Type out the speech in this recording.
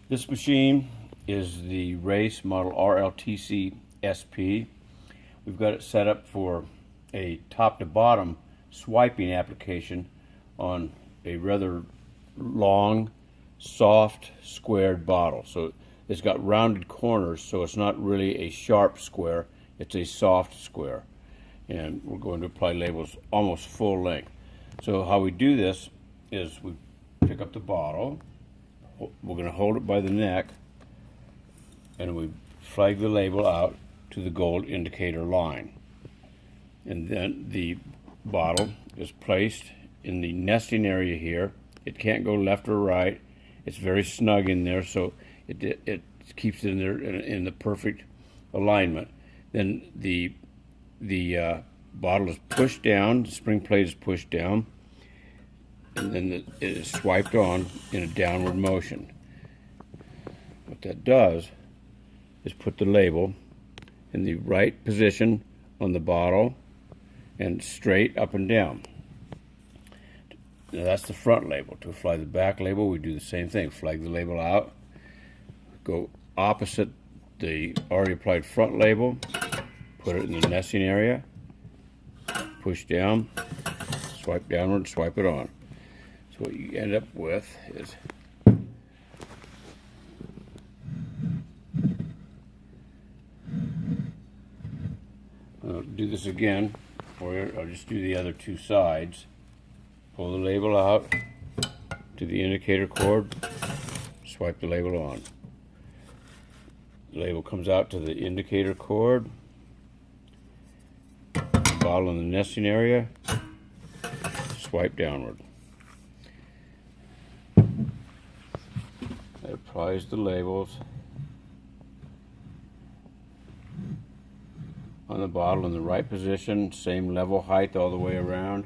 This machine is the race model RLTC-SP. We've got it set up for a top to bottom swiping application on a rather long, soft, squared bottle. So it's got rounded corners, so it's not really a sharp square, it's a soft square. And we're going to apply labels almost full length. So how we do this is we pick up the bottle, we're going to hold it by the neck, and we flag the label out to the gold indicator line. And then the bottle is placed in the nesting area here. It can't go left or right. It's very snug in there, so it keeps it in there in the perfect alignment. Then the bottle is pushed down, the spring plate is pushed down, and then it is swiped on in a downward motion. What that does is put the label in the right position on the bottle and straight up and down. Now that's the front label. To apply the back label, we do the same thing. Flag the label out, go opposite the already applied front label, put it in the nesting area, push down, swipe downward, swipe it on. So what you end up with is I'll do this again for you. I'll just do the other two sides. Pull the label out to the indicator cord, swipe the label on. The label comes out to the indicator cord, bottle in the nesting area, swipe downward. That applies the labels on the bottle in the right position, same level height all the way around.